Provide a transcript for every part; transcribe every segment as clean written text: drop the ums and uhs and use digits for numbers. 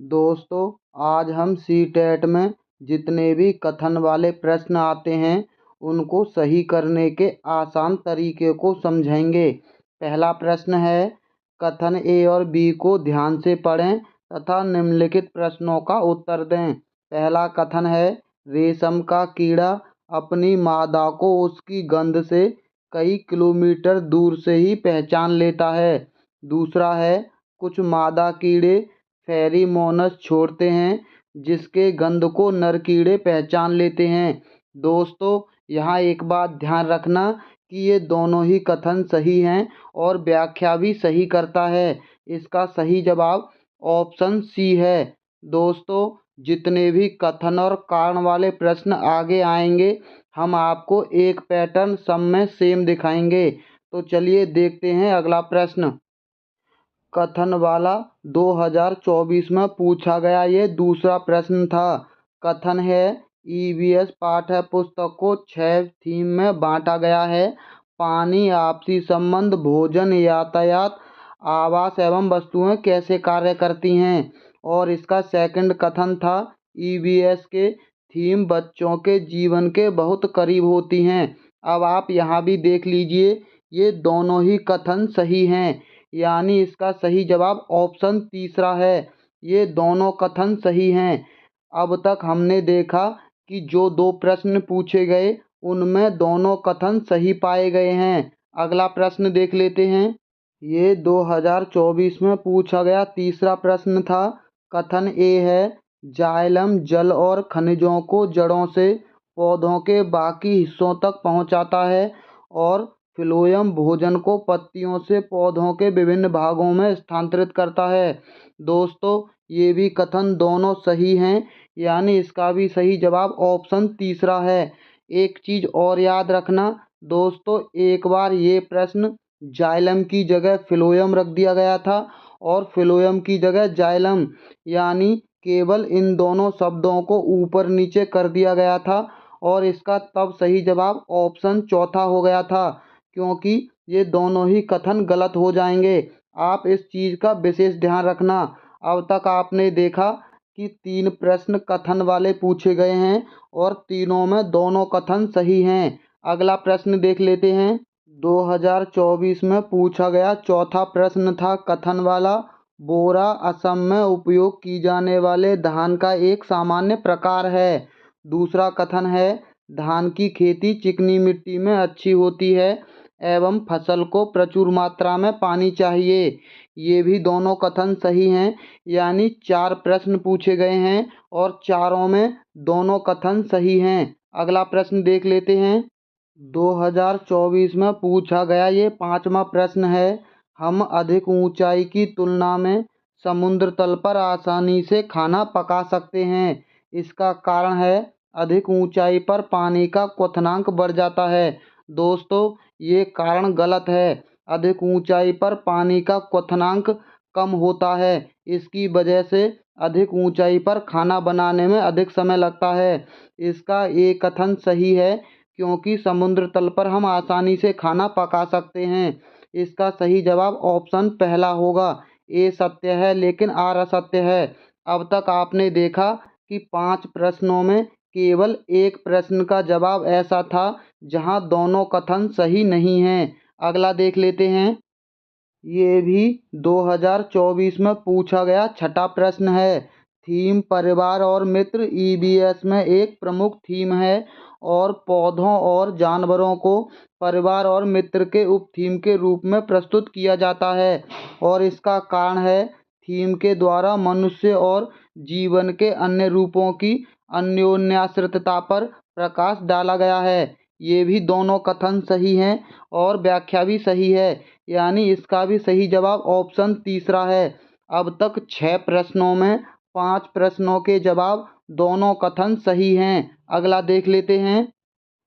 दोस्तों, आज हम सीटेट में जितने भी कथन वाले प्रश्न आते हैं उनको सही करने के आसान तरीके को समझेंगे। पहला प्रश्न है, कथन ए और बी को ध्यान से पढ़ें तथा निम्नलिखित प्रश्नों का उत्तर दें। पहला कथन है, रेशम का कीड़ा अपनी मादा को उसकी गंध से कई किलोमीटर दूर से ही पहचान लेता है। दूसरा है, कुछ मादा कीड़े फेरोमोन्स छोड़ते हैं जिसके गंध को नर कीड़े पहचान लेते हैं। दोस्तों, यहाँ एक बात ध्यान रखना कि ये दोनों ही कथन सही हैं और व्याख्या भी सही करता है। इसका सही जवाब ऑप्शन सी है। दोस्तों, जितने भी कथन और कारण वाले प्रश्न आगे आएंगे हम आपको एक पैटर्न सब में सेम दिखाएंगे। तो चलिए देखते हैं अगला प्रश्न। कथन वाला 2024 में पूछा गया ये दूसरा प्रश्न था। कथन है, ईवीएस पाठ्य पुस्तक को 6 थीम में बांटा गया है। पानी, आपसी संबंध, भोजन, यातायात, आवास एवं वस्तुएं कैसे कार्य करती हैं। और इसका सेकंड कथन था, ईवीएस के थीम बच्चों के जीवन के बहुत करीब होती हैं। अब आप यहाँ भी देख लीजिए, ये दोनों ही कथन सही हैं, यानी इसका सही जवाब ऑप्शन तीसरा है। ये दोनों कथन सही हैं। अब तक हमने देखा कि जो दो प्रश्न पूछे गए उनमें दोनों कथन सही पाए गए हैं। अगला प्रश्न देख लेते हैं। ये 2024 में पूछा गया तीसरा प्रश्न था। कथन ए है, जाइलम जल और खनिजों को जड़ों से पौधों के बाकी हिस्सों तक पहुंचाता है और फ्लोएम भोजन को पत्तियों से पौधों के विभिन्न भागों में स्थानांतरित करता है। दोस्तों, ये भी कथन दोनों सही हैं, यानी इसका भी सही जवाब ऑप्शन तीसरा है। एक चीज़ और याद रखना दोस्तों, एक बार ये प्रश्न जाइलम की जगह फ्लोएम रख दिया गया था और फ्लोएम की जगह जाइलम, यानी केवल इन दोनों शब्दों को ऊपर नीचे कर दिया गया था और इसका तब सही जवाब ऑप्शन चौथा हो गया था, क्योंकि ये दोनों ही कथन गलत हो जाएंगे। आप इस चीज़ का विशेष ध्यान रखना। अब तक आपने देखा कि 3 प्रश्न कथन वाले पूछे गए हैं और तीनों में दोनों कथन सही हैं। अगला प्रश्न देख लेते हैं। 2024 में पूछा गया चौथा प्रश्न था कथन वाला, बोरा असम में उपयोग की जाने वाले धान का एक सामान्य प्रकार है। दूसरा कथन है, धान की खेती चिकनी मिट्टी में अच्छी होती है एवं फसल को प्रचुर मात्रा में पानी चाहिए। ये भी दोनों कथन सही हैं, यानी 4 प्रश्न पूछे गए हैं और चारों में दोनों कथन सही हैं। अगला प्रश्न देख लेते हैं। 2024 में पूछा गया ये 5वां प्रश्न है, हम अधिक ऊंचाई की तुलना में समुद्र तल पर आसानी से खाना पका सकते हैं। इसका कारण है, अधिक ऊंचाई पर पानी का क्वथनांक बढ़ जाता है। दोस्तों, ये कारण गलत है। अधिक ऊंचाई पर पानी का क्वथनांक कम होता है। इसकी वजह से अधिक ऊंचाई पर खाना बनाने में अधिक समय लगता है। इसका एक कथन सही है, क्योंकि समुद्र तल पर हम आसानी से खाना पका सकते हैं। इसका सही जवाब ऑप्शन पहला होगा। ए सत्य है लेकिन आर असत्य है। अब तक आपने देखा कि 5 प्रश्नों में केवल एक प्रश्न का जवाब ऐसा था जहां दोनों कथन सही नहीं हैं। अगला देख लेते हैं। ये भी 2024 में पूछा गया छठा प्रश्न है। थीम परिवार और मित्र ईवीएस में एक प्रमुख थीम है और पौधों और जानवरों को परिवार और मित्र के उप थीम के रूप में प्रस्तुत किया जाता है और इसका कारण है, थीम के द्वारा मनुष्य और जीवन के अन्य रूपों की अन्योन्याश्रितता पर प्रकाश डाला गया है। ये भी दोनों कथन सही हैं और व्याख्या भी सही है, यानी इसका भी सही जवाब ऑप्शन तीसरा है। अब तक 6 प्रश्नों में 5 प्रश्नों के जवाब दोनों कथन सही हैं। अगला देख लेते हैं।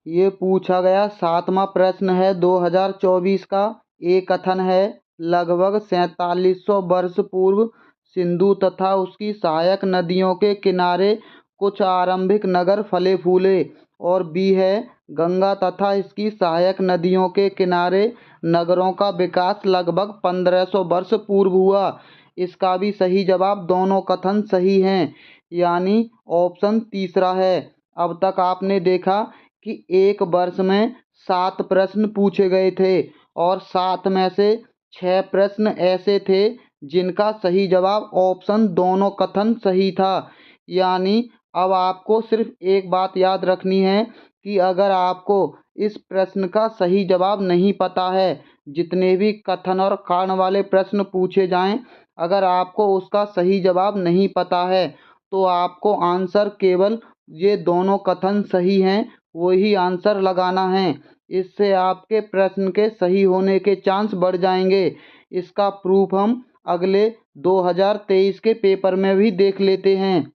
ये पूछा गया 7वां प्रश्न है 2024 का। एक कथन है, लगभग 4700 वर्ष पूर्व सिंधु तथा उसकी सहायक नदियों के किनारे कुछ आरंभिक नगर फले फूले। और बी है, गंगा तथा इसकी सहायक नदियों के किनारे नगरों का विकास लगभग 1500 वर्ष पूर्व हुआ। इसका भी सही जवाब दोनों कथन सही हैं, यानी ऑप्शन तीसरा है। अब तक आपने देखा कि एक वर्ष में 7 प्रश्न पूछे गए थे और 7 में से 6 प्रश्न ऐसे थे जिनका सही जवाब ऑप्शन दोनों कथन सही था। यानी अब आपको सिर्फ एक बात याद रखनी है कि अगर आपको इस प्रश्न का सही जवाब नहीं पता है, जितने भी कथन और कारण वाले प्रश्न पूछे जाएं, अगर आपको उसका सही जवाब नहीं पता है तो आपको आंसर केवल ये दोनों कथन सही हैं वही आंसर लगाना है। इससे आपके प्रश्न के सही होने के चांस बढ़ जाएंगे। इसका प्रूफ हम अगले 2023 के पेपर में भी देख लेते हैं।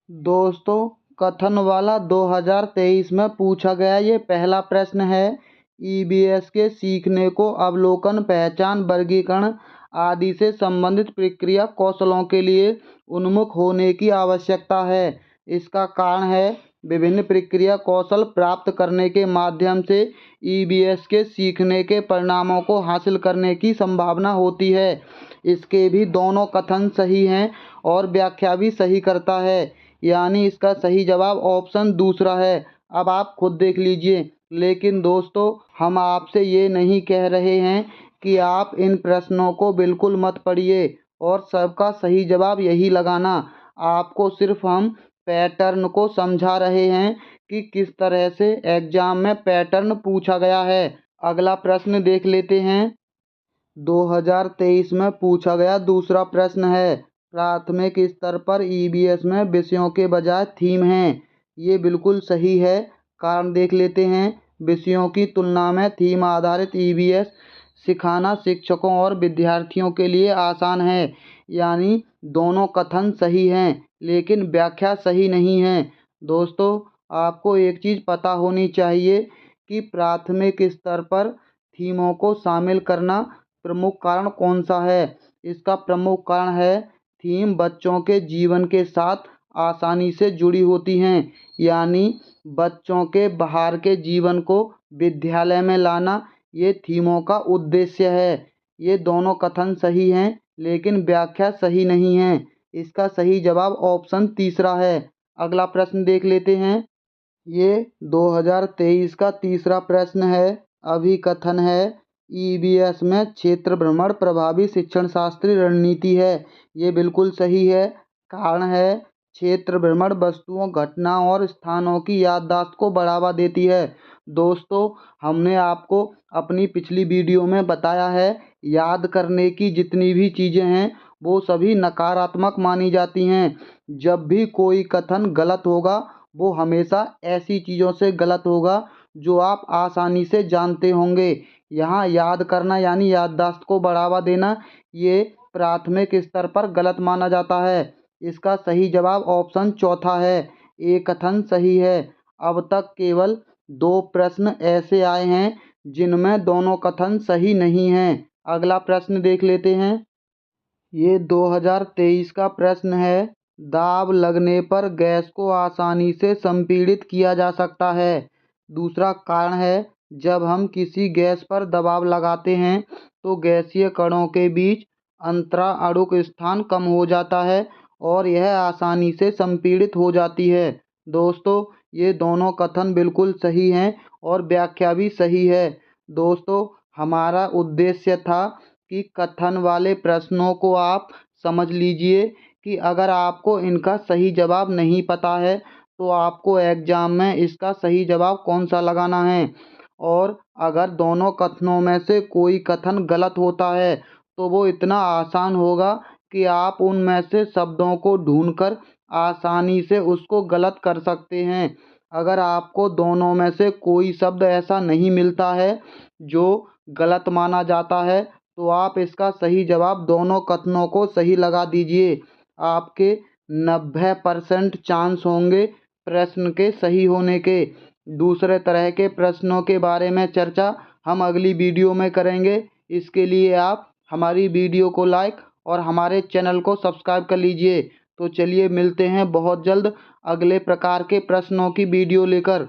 दोस्तों, कथन वाला 2023 में पूछा गया ये पहला प्रश्न है। ईबीएस के सीखने को अवलोकन, पहचान, वर्गीकरण आदि से संबंधित प्रक्रिया कौशलों के लिए उन्मुख होने की आवश्यकता है। इसका कारण है विभिन्न प्रक्रिया कौशल प्राप्त करने के माध्यम से ईबीएस के सीखने के परिणामों को हासिल करने की संभावना होती है। इसके भी दोनों कथन सही हैं और व्याख्या भी सही करता है, यानी इसका सही जवाब ऑप्शन दूसरा है। अब आप खुद देख लीजिए। लेकिन दोस्तों, हम आपसे ये नहीं कह रहे हैं कि आप इन प्रश्नों को बिल्कुल मत पढ़िए और सबका सही जवाब यही लगाना। आपको सिर्फ हम पैटर्न को समझा रहे हैं कि किस तरह से एग्जाम में पैटर्न पूछा गया है। अगला प्रश्न देख लेते हैं। 2023 में पूछा गया दूसरा प्रश्न है, प्राथमिक स्तर पर ईबीएस में विषयों के बजाय थीम हैं। ये बिल्कुल सही है। कारण देख लेते हैं। विषयों की तुलना में थीम आधारित ईबीएस सिखाना शिक्षकों और विद्यार्थियों के लिए आसान है, यानी दोनों कथन सही हैं, लेकिन व्याख्या सही नहीं है। दोस्तों, आपको एक चीज़ पता होनी चाहिए कि प्राथमिक स्तर पर थीमों को शामिल करना प्रमुख कारण कौन सा है। इसका प्रमुख कारण है थीम बच्चों के जीवन के साथ आसानी से जुड़ी होती हैं, यानी बच्चों के बाहर के जीवन को विद्यालय में लाना ये थीमों का उद्देश्य है। ये दोनों कथन सही हैं, लेकिन व्याख्या सही नहीं है। इसका सही जवाब ऑप्शन तीसरा है। अगला प्रश्न देख लेते हैं। ये 2023 का तीसरा प्रश्न है। अभिकथन है, ईबीएस में क्षेत्र भ्रमण प्रभावी शिक्षण शास्त्रीय रणनीति है। ये बिल्कुल सही है। कारण है, क्षेत्र भ्रमण वस्तुओं, घटनाओं और स्थानों की याददाश्त को बढ़ावा देती है। दोस्तों, हमने आपको अपनी पिछली वीडियो में बताया है, याद करने की जितनी भी चीज़ें हैं वो सभी नकारात्मक मानी जाती हैं। जब भी कोई कथन गलत होगा वो हमेशा ऐसी चीज़ों से गलत होगा जो आप आसानी से जानते होंगे। यहाँ याद करना यानी याददाश्त को बढ़ावा देना ये प्राथमिक स्तर पर गलत माना जाता है। इसका सही जवाब ऑप्शन चौथा है। एक कथन सही है। अब तक केवल 2 प्रश्न ऐसे आए हैं जिनमें दोनों कथन सही नहीं हैं। अगला प्रश्न देख लेते हैं। ये 2023 का प्रश्न है, दाब लगने पर गैस को आसानी से संपीड़ित किया जा सकता है। दूसरा कारण है, जब हम किसी गैस पर दबाव लगाते हैं तो गैसीय कणों के बीच अंतराणुक स्थान कम हो जाता है और यह आसानी से संपीड़ित हो जाती है। दोस्तों, ये दोनों कथन बिल्कुल सही हैं और व्याख्या भी सही है। दोस्तों, हमारा उद्देश्य था कि कथन वाले प्रश्नों को आप समझ लीजिए कि अगर आपको इनका सही जवाब नहीं पता है तो आपको एग्ज़ाम में इसका सही जवाब कौन सा लगाना है, और अगर दोनों कथनों में से कोई कथन गलत होता है तो वो इतना आसान होगा कि आप उनमें से शब्दों को ढूंढकर आसानी से उसको गलत कर सकते हैं। अगर आपको दोनों में से कोई शब्द ऐसा नहीं मिलता है जो गलत माना जाता है तो आप इसका सही जवाब दोनों कथनों को सही लगा दीजिए। आपके 90% चांस होंगे प्रश्न के सही होने के। दूसरे तरह के प्रश्नों के बारे में चर्चा हम अगली वीडियो में करेंगे। इसके लिए आप हमारी वीडियो को लाइक और हमारे चैनल को सब्सक्राइब कर लीजिए। तो चलिए मिलते हैं बहुत जल्द अगले प्रकार के प्रश्नों की वीडियो लेकर।